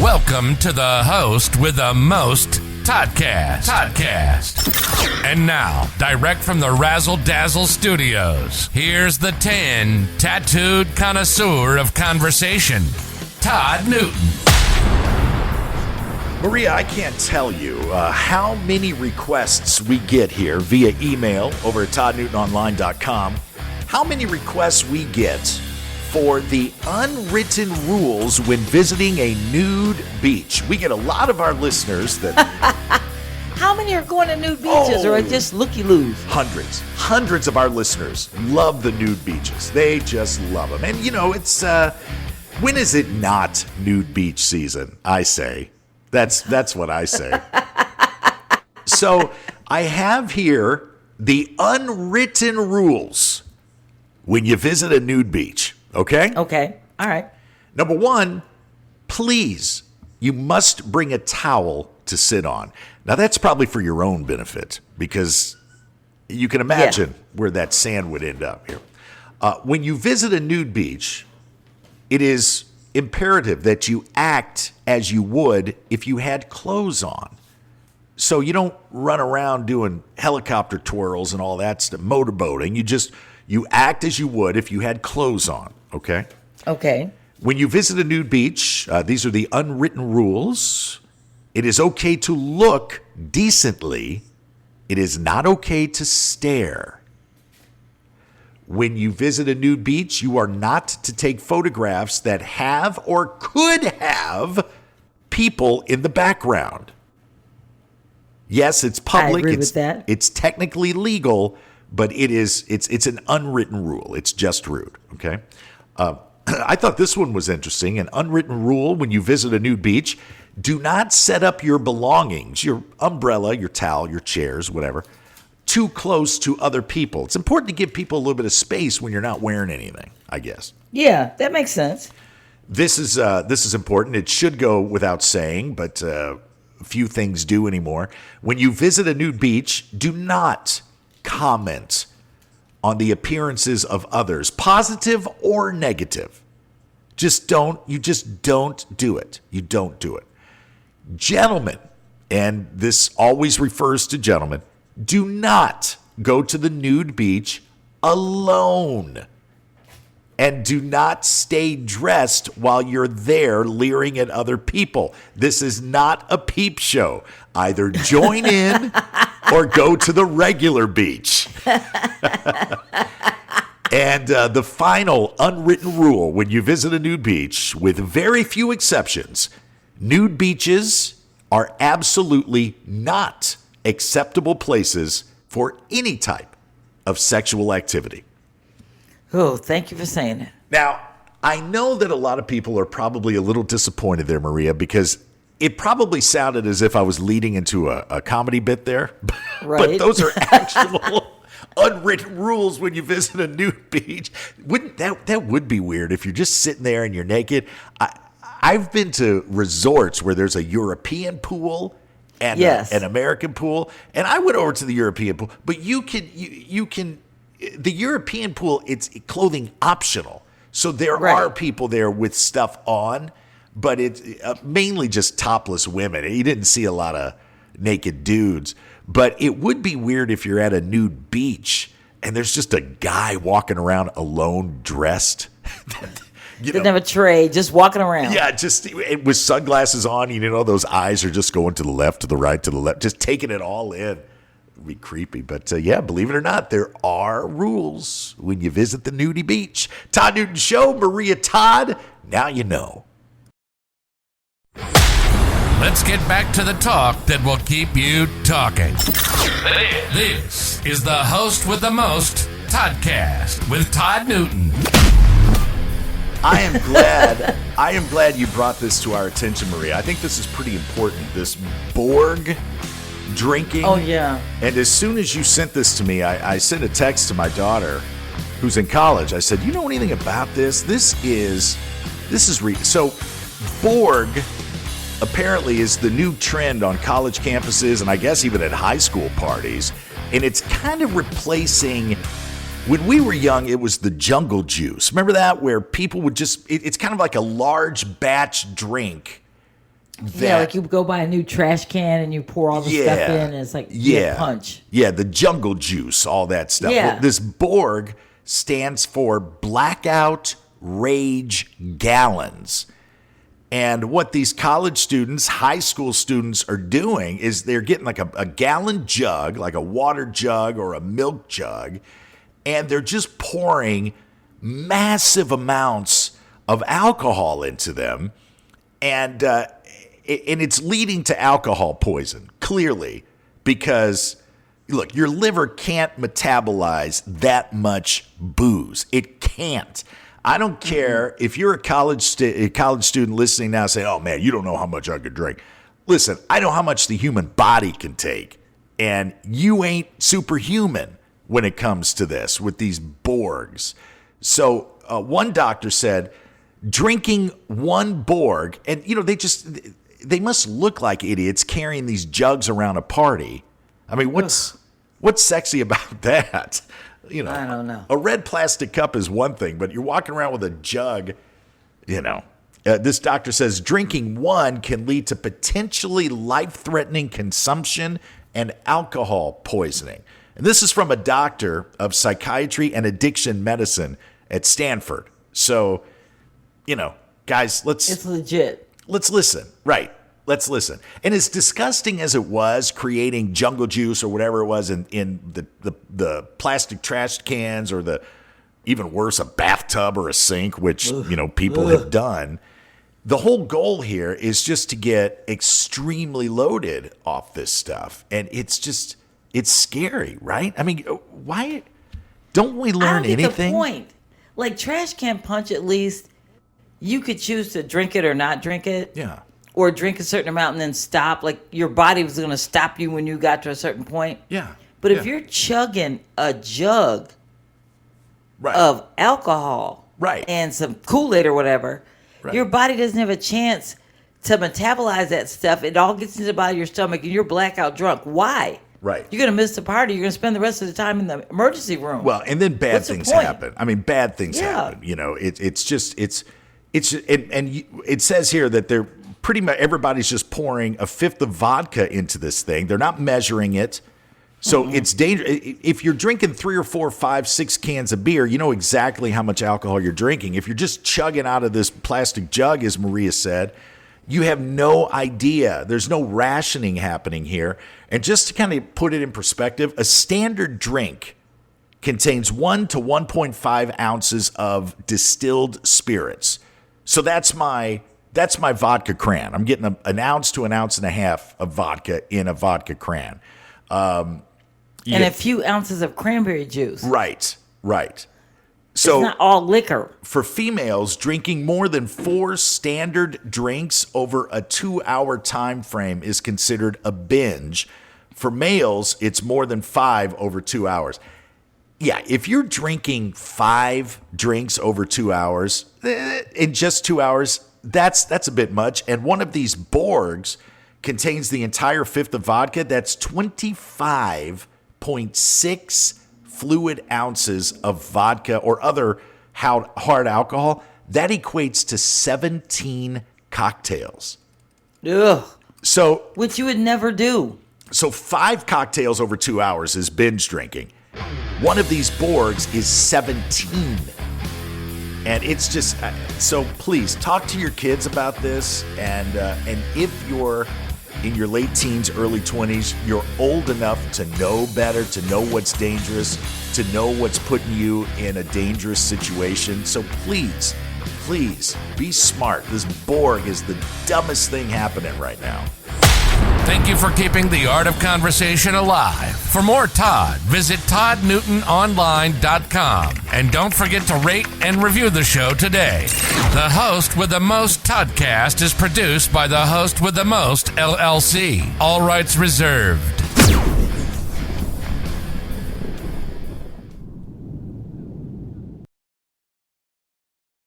Welcome to the host with the most, Toddcast. And now, direct from the Razzle Dazzle Studios, here's the tan, tattooed connoisseur of conversation, Todd Newton. Maria, I can't tell you how many requests we get here via email over at toddnewtononline.com. How many requests we get for the unwritten rules when visiting a nude beach. We get a lot of our listeners that... How many are going to nude beaches or are just looky-loos? Hundreds of our listeners love the nude beaches. They just love them. And, you know, it's... when is it not nude beach season, I say? That's what I say. So I have here the unwritten rules when you visit a nude beach. Okay? Okay. All right. Number one, please, you must bring a towel to sit on. Now, that's probably for your own benefit because you can imagine where that sand would end up here. When you visit a nude beach, it is imperative that you act as you would if you had clothes on. So you don't run around doing helicopter twirls and all that stuff, motorboating. You act as you would if you had clothes on, okay? Okay. When you visit a nude beach, these are the unwritten rules. It is okay to look decently. It is not okay to stare. When you visit a nude beach, you are not to take photographs that have or could have people in the background. Yes, it's public. I agree with that. It's technically legal, but it's an unwritten rule. It's just rude, okay? I thought this one was interesting. An unwritten rule when you visit a nude beach, do not set up your belongings, your umbrella, your towel, your chairs, whatever, too close to other people. It's important to give people a little bit of space when you're not wearing anything, I guess. Yeah, that makes sense. This is important. It should go without saying, but few things do anymore. When you visit a nude beach, do not comment on the appearances of others, positive or negative. You just don't do it. You don't do it. Gentlemen, and this always refers to gentlemen, do not go to the nude beach alone. And do not stay dressed while you're there leering at other people. This is not a peep show. Either join in or go to the regular beach. And the final unwritten rule when you visit a nude beach, with very few exceptions, nude beaches are absolutely not acceptable places for any type of sexual activity. Oh, thank you for saying it. Now, I know that a lot of people are probably a little disappointed there, Maria, because it probably sounded as if I was leading into a comedy bit there. Right. But those are actual unwritten rules when you visit a nude beach. That would be weird if you're just sitting there and you're naked. I've been to resorts where there's a European pool and an American pool, and I went over to the European pool. But you can. The European pool, it's clothing optional. So there are people there with stuff on, but it's mainly just topless women. You didn't see a lot of naked dudes. But it would be weird if you're at a nude beach and there's just a guy walking around alone dressed. Didn't have a tray, just walking around. Yeah, just with sunglasses on. You know, those eyes are just going to the left, to the right, to the left, just taking it all in. Be creepy, but believe it or not, there are rules when you visit the nudie beach. Todd Newton Show, Maria Todd, now you know. Let's get back to the talk that will keep you talking. This is the host with the most, Toddcast with Todd Newton. I am glad you brought this to our attention, Maria. I think this is pretty important. This BORG drinking. Oh, yeah. And as soon as you sent this to me, I sent a text to my daughter who's in college. I said, you know anything about this? So BORG apparently is the new trend on college campuses and I guess even at high school parties. And it's kind of replacing, when we were young, it was the jungle juice. Remember that? Where people would it's kind of like a large batch drink like you go buy a new trash can and you pour all the stuff in, and it's like punch. Yeah, the jungle juice, all that stuff. Yeah. Well, this BORG stands for Blackout Rage Gallons. And what these college students, high school students are doing is they're getting like a gallon jug, like a water jug or a milk jug, and they're just pouring massive amounts of alcohol into them. And it's leading to alcohol poison, clearly, because, look, your liver can't metabolize that much booze. It can't. I don't care if you're a college student listening now saying, oh, man, you don't know how much I could drink. Listen, I know how much the human body can take, and you ain't superhuman when it comes to this with these BORGs. So one doctor said drinking one BORG, and, they must look like idiots carrying these jugs around a party. I mean, what's sexy about that? I don't know. A red plastic cup is one thing, but you're walking around with a jug, This doctor says drinking one can lead to potentially life-threatening consumption and alcohol poisoning. And this is from a doctor of psychiatry and addiction medicine at Stanford. So, guys, it's legit. Let's listen. Right. Let's listen. And as disgusting as it was creating jungle juice or whatever it was in the plastic trash cans, or the even worse, a bathtub or a sink, which, people have done. The whole goal here is just to get extremely loaded off this stuff. And it's scary, right? I mean, why don't we learn anything? The point. Like trash can punch, at least you could choose to drink it or not drink it. Yeah. Or drink a certain amount and then stop. Like your body was going to stop you when you got to a certain point. Yeah. But if you're chugging a jug of alcohol and some Kool-Aid or whatever, your body doesn't have a chance to metabolize that stuff. It all gets into the bottom of your stomach and you're blackout drunk. Why? Right. You're going to miss the party. You're going to spend the rest of the time in the emergency room. Well, and then bad things happen. I mean, bad things happen. It says here that they're pretty much everybody's just pouring a fifth of vodka into this thing. They're not measuring it. So it's dangerous. If you're drinking 3 or 4, 5, 6 cans of beer, you know exactly how much alcohol you're drinking. If you're just chugging out of this plastic jug, as Maria said, you have no idea. There's no rationing happening here. And just to kind of put it in perspective, a standard drink contains 1 to 1.5 ounces of distilled spirits. So that's my vodka cran. I'm getting an ounce to an ounce and a half of vodka in a vodka cran. And a few ounces of cranberry juice. Right. So it's not all liquor. For females, drinking more than 4 standard drinks over a 2-hour time frame is considered a binge. For males, it's more than 5 over 2 hours. Yeah, if you're drinking 5 drinks over 2 hours, in just 2 hours, that's a bit much. And one of these BORGs contains the entire fifth of vodka. That's 25.6 fluid ounces of vodka or other hard alcohol. That equates to 17 cocktails. Ugh. So, which you would never do. So 5 cocktails over 2 hours is binge drinking. One of these BORGs is 17. And it's just, so please talk to your kids about this. And if you're in your late teens, early 20s, you're old enough to know better, to know what's dangerous, to know what's putting you in a dangerous situation. So please be smart. This BORG is the dumbest thing happening right now. Thank you for keeping the art of conversation alive. For more Todd, visit toddnewtononline.com. And don't forget to rate and review the show today. The Host with the Most Toddcast is produced by the Host with the Most, LLC. All rights reserved.